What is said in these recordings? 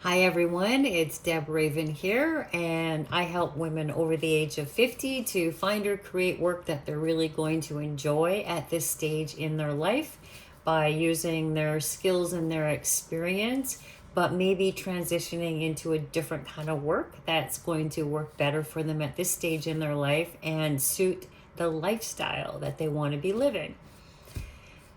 Hi everyone, it's Deb Raven here, and I help women over the age of 50 to find or create work that they're really going to enjoy at this stage in their life by using their skills and their experience, but maybe transitioning into a different kind of work that's going to work better for them at this stage in their life and suit the lifestyle that they want to be living.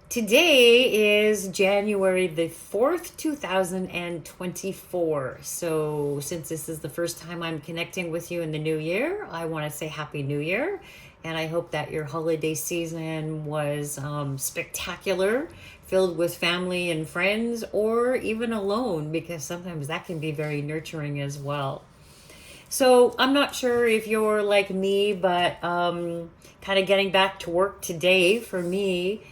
Today is January the 4th, 2024. So, since this is the first time I'm connecting with you in the new year, I want to say Happy New Year. And I hope that your holiday season was spectacular, filled with family and friends, or even alone, because sometimes that can be very nurturing as well. So, I'm not sure if you're like me, but kind of getting back to work today for me,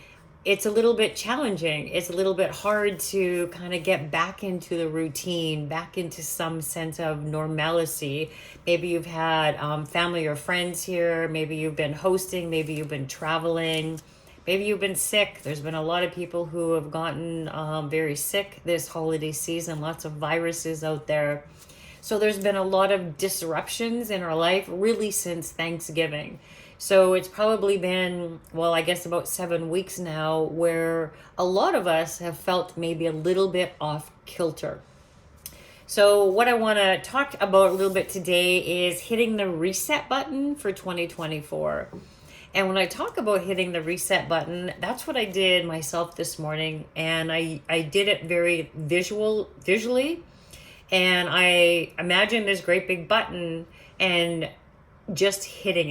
it's a little bit challenging. It's a little bit hard to kind of get back into the routine, back into some sense of normalcy. Maybe you've had family or friends here. Maybe you've been hosting. Maybe you've been traveling. Maybe you've been sick. There's been a lot of people who have gotten very sick this holiday season, lots of viruses out there. So there's been a lot of disruptions in our life really since Thanksgiving. So it's probably been, well, I guess about 7 weeks now where a lot of us have felt maybe a little bit off kilter. So, what I want to talk about a little bit today is hitting the reset button for 2024. And when I talk about hitting the reset button, that's what I did myself this morning. And I did it very visually. And I imagined this great big button and just hitting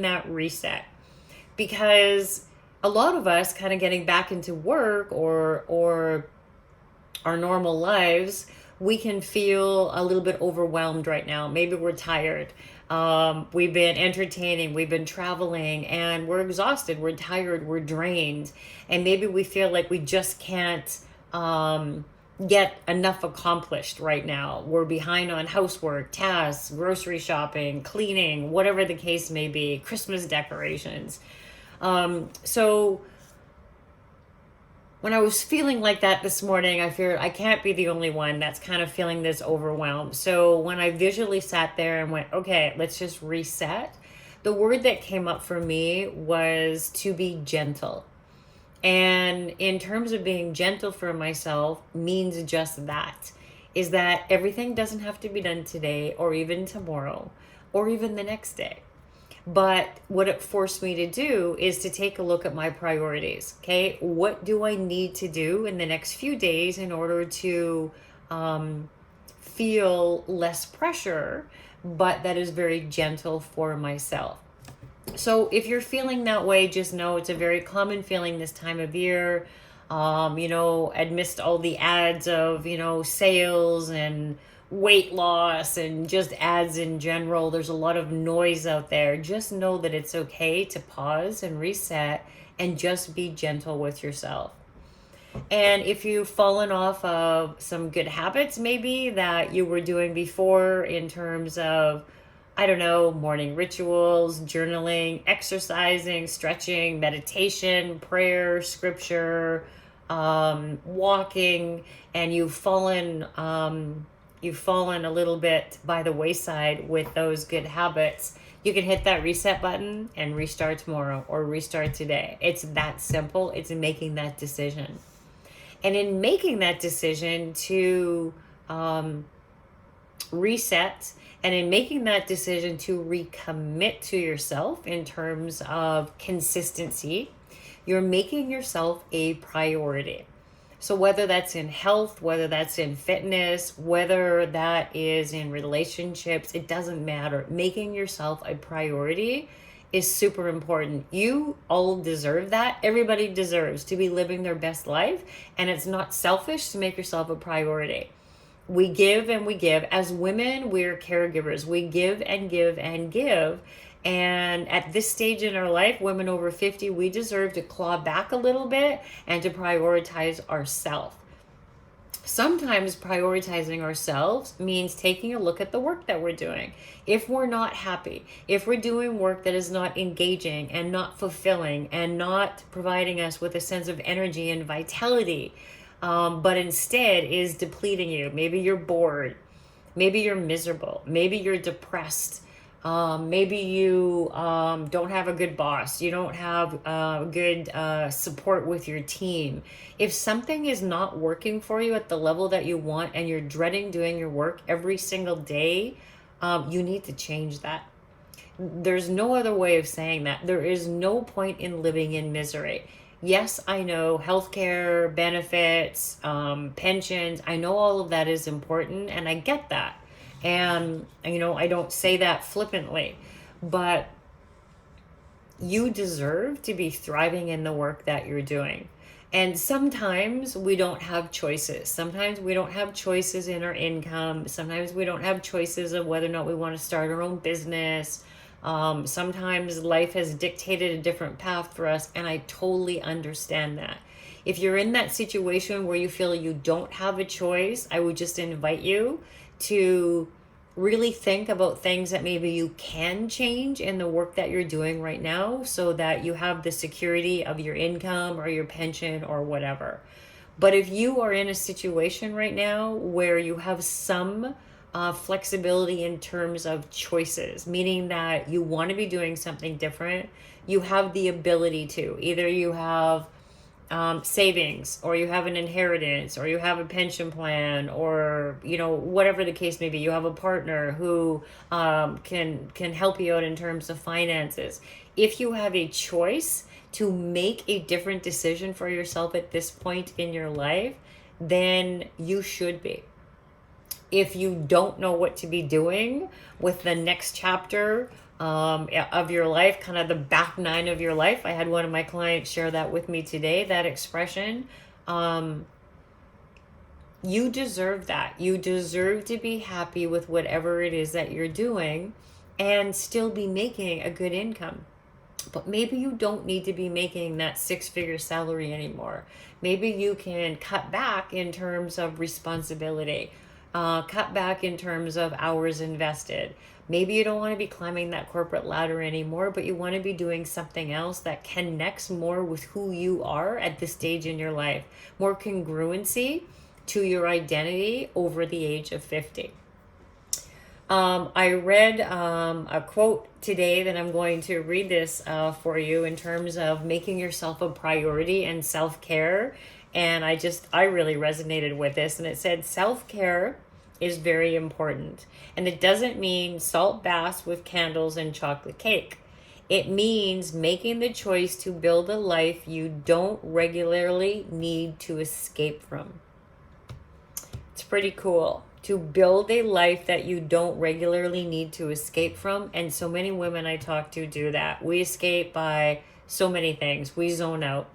that reset. Because a lot of us kind of getting back into work or our normal lives, we can feel a little bit overwhelmed right now. Maybe we're tired. We've been entertaining, we've been traveling, and we're exhausted, we're tired, we're drained. And maybe we feel like we just can't get enough accomplished right now. We're behind on housework, tasks, grocery shopping, cleaning, whatever the case may be, Christmas decorations. So when I was feeling like that this morning, I feared I can't be the only one that's kind of feeling this overwhelmed. So when I visually sat there and went, okay, let's just reset, the word that came up for me was to be gentle. And in terms of being gentle for myself means just that, is that everything doesn't have to be done today or even tomorrow or even the next day. But what it forced me to do is to take a look at my priorities. Okay, what do I need to do in the next few days in order to feel less pressure, but that is very gentle for myself? So if you're feeling that way, just know it's a very common feeling this time of year. Amidst all the ads of, sales and weight loss and just ads in general, there's a lot of noise out there. Just know that it's okay to pause and reset and just be gentle with yourself. And if you've fallen off of some good habits, maybe that you were doing before in terms of, I don't know, morning rituals, journaling, exercising, stretching, meditation, prayer, scripture, walking, and you've fallen a little bit by the wayside with those good habits, you can hit that reset button and restart tomorrow or restart today. It's that simple. It's making that decision. And in making that decision to reset, and in making that decision to recommit to yourself in terms of consistency, you're making yourself a priority. So whether that's in health, whether that's in fitness, whether that is in relationships, it doesn't matter. Making yourself a priority is super important. You all deserve that. Everybody deserves to be living their best life, and it's not selfish to make yourself a priority. We give and we give. As women, we're caregivers. We give and give and give. And at this stage in our life, women over 50, we deserve to claw back a little bit and to prioritize ourselves. Sometimes prioritizing ourselves means taking a look at the work that we're doing. If we're not happy, if we're doing work that is not engaging and not fulfilling and not providing us with a sense of energy and vitality, but instead is depleting you. Maybe you're bored. Maybe you're miserable. Maybe you're depressed. Maybe you don't have a good boss. You don't have good support with your team. If something is not working for you at the level that you want and you're dreading doing your work every single day, you need to change that. There's no other way of saying that. There is no point in living in misery. Yes, I know healthcare, benefits, pensions, I know all of that is important, and I get that. And, I don't say that flippantly, but you deserve to be thriving in the work that you're doing. And sometimes we don't have choices. Sometimes we don't have choices in our income. Sometimes we don't have choices of whether or not we want to start our own business. Sometimes life has dictated a different path for us, and I totally understand that. If you're in that situation where you feel you don't have a choice, I would just invite you to really think about things that maybe you can change in the work that you're doing right now so that you have the security of your income or your pension or whatever. But if you are in a situation right now where you have some flexibility in terms of choices, meaning that you want to be doing something different, you have the ability to. Either you have savings, or you have an inheritance, or you have a pension plan, or whatever the case may be. You have a partner who can help you out in terms of finances. If you have a choice to make a different decision for yourself at this point in your life, then you should be. If you don't know what to be doing with the next chapter of your life, kind of the back nine of your life. I had one of my clients share that with me today, that expression. You deserve that. You deserve to be happy with whatever it is that you're doing and still be making a good income. But maybe you don't need to be making that 6-figure salary anymore. Maybe you can cut back in terms of responsibility, cut back in terms of hours invested. Maybe you don't want to be climbing that corporate ladder anymore, but you want to be doing something else that connects more with who you are at this stage in your life, more congruency to your identity over the age of 50. I read a quote today that I'm going to read this for you in terms of making yourself a priority and self-care. And I really resonated with this. And it said, self-care is very important. And it doesn't mean salt baths with candles and chocolate cake. It means making the choice to build a life you don't regularly need to escape from. It's pretty cool to build a life that you don't regularly need to escape from. And so many women I talk to do that. We escape by so many things. We zone out.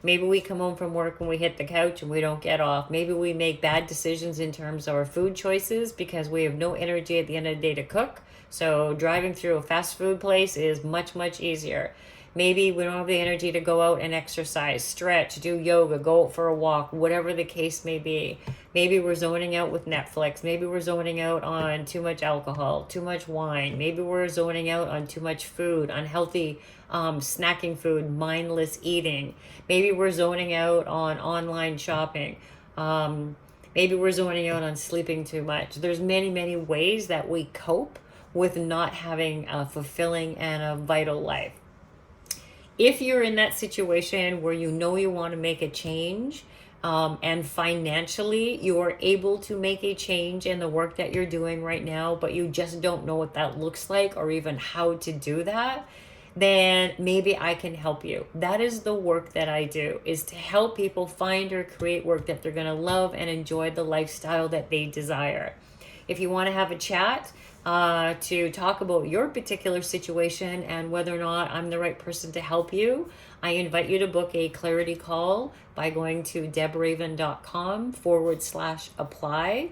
Maybe we come home from work and we hit the couch and we don't get off. Maybe we make bad decisions in terms of our food choices because we have no energy at the end of the day to cook. So driving through a fast food place is much, much easier. Maybe we don't have the energy to go out and exercise, stretch, do yoga, go out for a walk, whatever the case may be. Maybe we're zoning out with Netflix. Maybe we're zoning out on too much alcohol, too much wine. Maybe we're zoning out on too much food, unhealthy snacking food, mindless eating. Maybe we're zoning out on online shopping. Maybe we're zoning out on sleeping too much. There's many, many ways that we cope with not having a fulfilling and a vital life. If you're in that situation where you know you want to make a change, and financially you're able to make a change in the work that you're doing right now, but you just don't know what that looks like or even how to do that, then maybe I can help you. That is the work that I do, is to help people find or create work that they're going to love and enjoy the lifestyle that they desire. If you want to have a chat to talk about your particular situation and whether or not I'm the right person to help you, I invite you to book a clarity call by going to debraven.com/apply.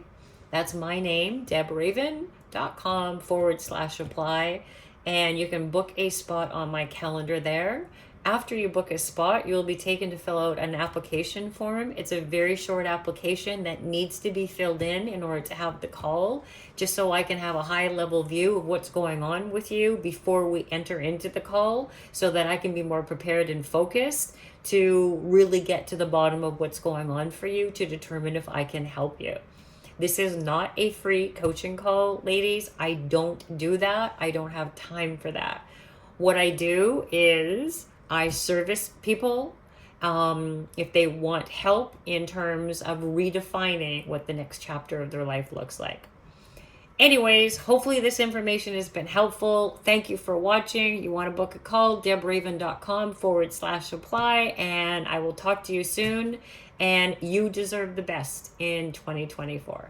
That's my name, debraven.com/apply. And you can book a spot on my calendar there After you book a spot, you'll be taken to fill out an application form. It's a very short application that needs to be filled in order to have the call, just so I can have a high level view of what's going on with you before we enter into the call, so that I can be more prepared and focused to really get to the bottom of what's going on for you to determine if I can help you. This is not a free coaching call, ladies. I don't do that. I don't have time for that. What I do is I service people if they want help in terms of redefining what the next chapter of their life looks like. Anyways, hopefully this information has been helpful. Thank you for watching. You want to book a call, debraven.com/apply, and I will talk to you soon. And you deserve the best in 2024.